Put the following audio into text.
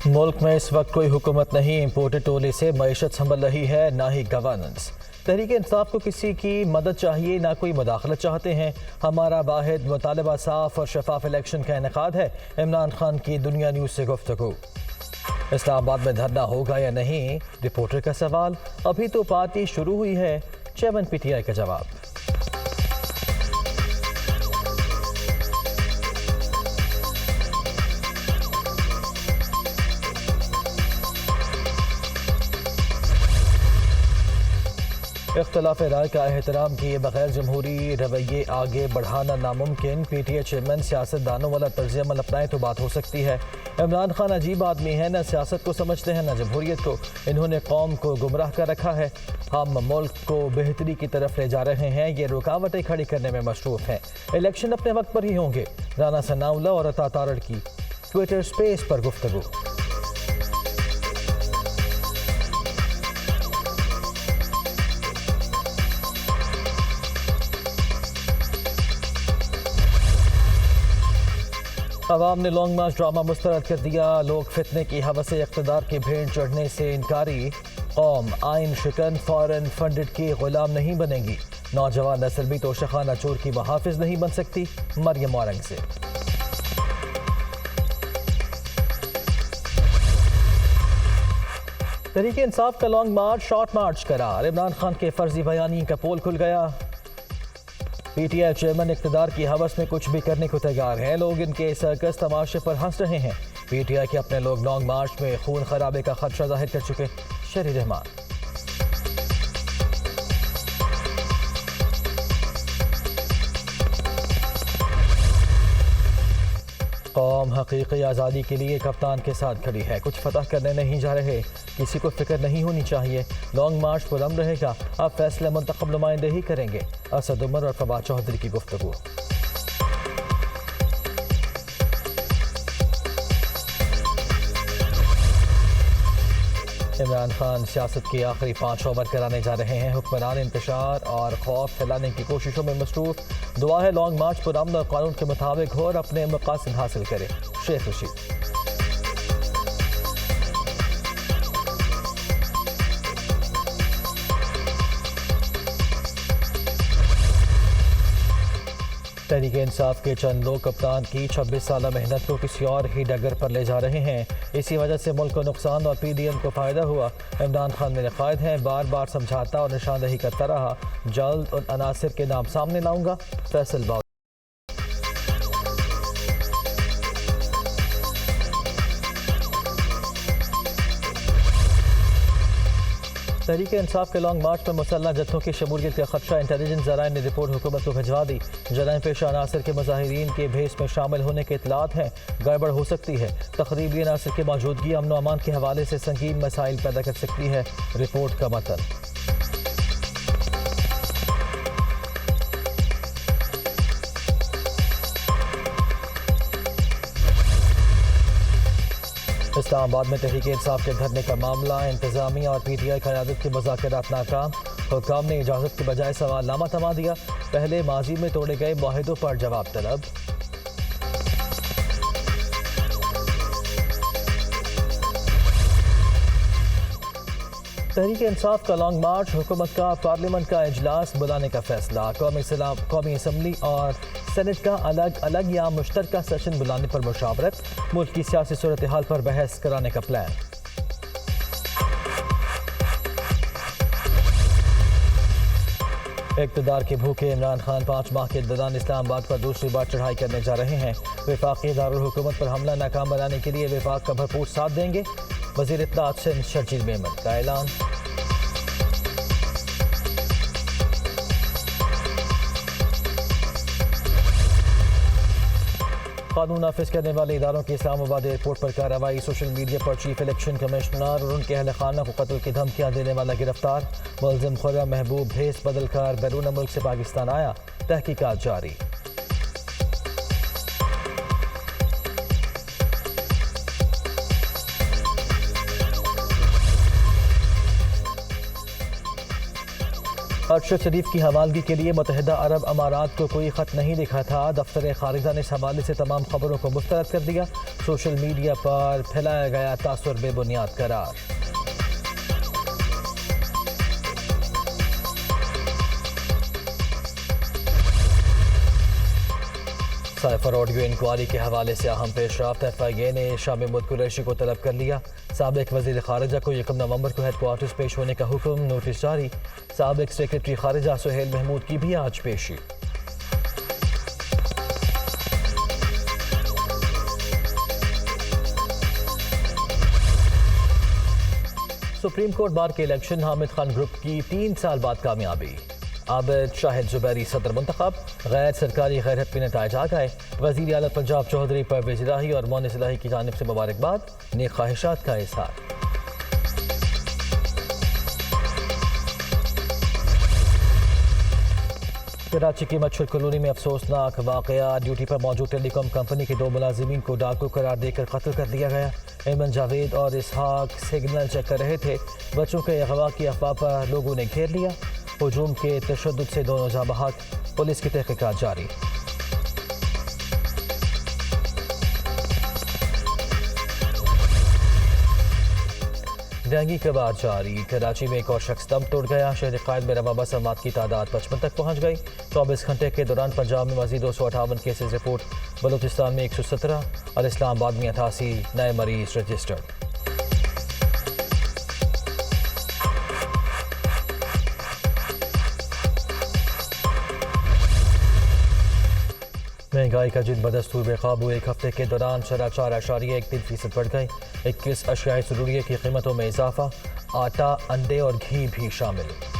मुल्क में इस वक्त कोई हुकूमत नहीं, इम्पोर्टेड टोले से मईशत संभल रही है, ना ही गवर्नेंस। तहरीक इंसाफ को किसी की मदद चाहिए, ना कोई मुदाखलत चाहते हैं। हमारा वाहिद मुतालबा साफ और शफाफ इलेक्शन का इनेकाद है। इमरान खान की दुनिया न्यूज़ से गुफ्तगू। इस्लामाबाद में धरना होगा या नहीं, रिपोर्टर का सवाल। अभी तो पार्टी शुरू हुई है, चेयरमैन PTI का जवाब। इख्तलाफ राय का एहतराम किए बगैर जमहूरी रवैये आगे बढ़ाना नामुमकिन। PTI चेयरमैन सियासतदानों वाला तर्ज अमल अपनाएं तो बात हो सकती है। इमरान खान अजीब आदमी है, न सियासत को समझते हैं न जमहूरियत को। इन्होंने कौम को गुमराह कर रखा है। हम मुल्क को बेहतरी की तरफ ले जा रहे हैं, ये रुकावटें खड़ी करने में मशरूफ हैं। इलेक्शन अपने वक्त पर ही होंगे। राना सनाउल्लाह और अता तारड़ की ट्विटर स्पेस पर गुफ्तगू। अवाम ने लॉन्ग मार्च ड्रामा मुस्तरद कर दिया। लोग फितने की हवस से इक़्तिदार की भेंट चढ़ने से इनकारी। कौम आइन शिकन फॉरेन फंडेड की गुलाम नहीं बनेगी। नौजवान नस्ल भी तोशाखाना चोर की मुहाफिज नहीं बन सकती। मरियम औरंगज़ेब। तहरीक इंसाफ का लॉन्ग मार्च शॉर्ट मार्च करार। इमरान खान के फर्जी बयानी का पोल खुल गया। PTI चेयरमैन इक़्तिदार की हवस में कुछ भी करने को तैयार हैं। लोग इनके सर्कस तमाशे पर हंस रहे हैं। PTI के अपने लोग लॉन्ग मार्च में खून खराबे का खदशा जाहिर कर चुके। शरी रहमान। कौम हकीकी आज़ादी के लिए कप्तान के साथ खड़ी है। कुछ फतह करने नहीं जा रहे, किसी को फिक्र नहीं होनी चाहिए। लॉन्ग मार्च पुरअमन रहेगा। अब फैसले मुंतखब नुमाइंदे ही करेंगे। असद उमर और फवाद चौधरी की गुफ्तगू। इमरान खान सियासत के आखिरी 5 ओवर कराने जा रहे हैं। हुक्मरान इंतशार और खौफ फैलाने की कोशिशों में मसरूफ। दुआ है लॉन्ग मार्च पुरअमन और कानून के मुताबिक हो और अपने मकासद हासिल करे। शेख रशीद। तहरीक इंसाफ के चंद लोग कप्तान की 26 साल मेहनत को किसी और ही डगर पर ले जा रहे हैं। इसी वजह से मुल्क को नुकसान और PDM को फ़ायदा हुआ। इमरान खान मेरे कायद हैं, बार बार समझाता और निशानदही करता रहा। जल्द उन अनासिर के नाम सामने लाऊंगा। फैसल बाव। तहरीक इंसाफ के लॉन्ग मार्च में मुसल्लह जत्थों की शमूलियत का खदशा। इंटेलिजेंस ज़राए ने रिपोर्ट हुकूमत को भिजवा दी। जराइम पेशा अनासर के मुजाहिरीन के भेस में शामिल होने के इतलात हैं। गड़बड़ हो सकती है। तकरीबी अनासर की मौजूदगी अमन व अमान के हवाले से संगीन मसाइल पैदा कर सकती है। रिपोर्ट का मतन। इस्लामाबाद में तहरीक इंसाफ के धरने का मामला। इंतजामिया और PTI क़यादत के मुज़ाकरात नाकाम। हुक्काम ने इजाज़त के बजाय सवालनामा थमा दिया। पहले माजी में तोड़े गए मुआहिदों पर जवाब तलब। तहरीक इंसाफ का लॉन्ग मार्च। हुकूमत का पार्लियामेंट का इजलास बुलाने का फैसला। कौमी असम्बली और सेनेट का अलग अलग या मुश्तरका सेशन बुलाने पर मुशावरत। मुल्क की सियासी सूरत हाल पर बहस कराने का प्लान। इक़्तिदार के भूखे इमरान खान 5 माह के दौरान इस्लामाबाद पर दूसरी बार चढ़ाई करने जा रहे हैं। वफाकी दारुल हुकूमत पर हमला नाकाम बनाने के लिए वफाक का भरपूर साथ देंगे। वज़ीर इत्तलाआत सिंध शर्जील मेमन का ऐलान। कानून नाफिज करने वाले इदारों की इस्लामाबाद एयरपोर्ट पर कार्रवाई। सोशल मीडिया पर चीफ इलेक्शन कमिश्नर और उनके अहल खाना को कत्ल की धमकियां देने वाला गिरफ्तार। मुलजिम खुर्रम महबूब भेस बदल कर बैरून मुल्क से पाकिस्तान आया। तहकीकात जारी। ارشد شریف کی حوالگی کے لیے متحدہ عرب امارات کو کوئی خط نہیں لکھا تھا. دفتر خارجہ نے اس حوالے سے تمام خبروں کو مسترد کر دیا. سوشل میڈیا پر پھیلایا گیا تاثر بے بنیاد قرار. سائفر آڈیو انکوائری کے حوالے سے اہم پیش رفت. FIA نے شاہ محمود قریشی کو طلب کر لیا. سابق وزیر خارجہ کو 1 نومبر کو ہیڈ کوارٹرز پیش ہونے کا حکم. نوٹس جاری. سابق سیکرٹری خارجہ سہیل محمود کی بھی آج پیشی. سپریم کورٹ بار کے الیکشن. حامد خان گروپ کی 3 سال بعد کامیابی. عابد شاہد زبیری صدر منتخب. غیر سرکاری غیر حتمی نتائج آ گئے. وزیر اعلیٰ پنجاب چودھری پرویز الہی اور مونس الہی کی جانب سے مبارکباد. نیک خواہشات کا اظہار. کراچی کی مچھر کالونی میں افسوسناک واقعہ. ڈیوٹی پر موجود ٹیلی کام کمپنی کے 2 ملازمین کو ڈاکو قرار دے کر قتل کر دیا گیا. ایمن جاوید اور اسحاق سگنل چیک کر رہے تھے. بچوں کے اغوا کی افواہ پر لوگوں نے گھیر لیا. ہجوم کے تشدد سے دونوں جاں بحق. پولیس کی تحقیقات جاری. ڈینگی کا بار جاری. کراچی میں ایک اور شخص دم توڑ گیا. شہر قائد میں رواں بس اموات کی تعداد 55 تک پہنچ گئی. 24 گھنٹے کے دوران پنجاب میں مزید 258 کیسز رپورٹ. بلوچستان میں 117 اور اسلام آباد میں 88 نئے مریض رجسٹرڈ. مہنگائی کا جن بدستور بے قابو. ایک ہفتے کے دوران شرح 4.13% بڑھ گئی. 21 اشیاء ضروریات کی قیمتوں میں اضافہ. آٹا، انڈے اور گھی بھی شامل.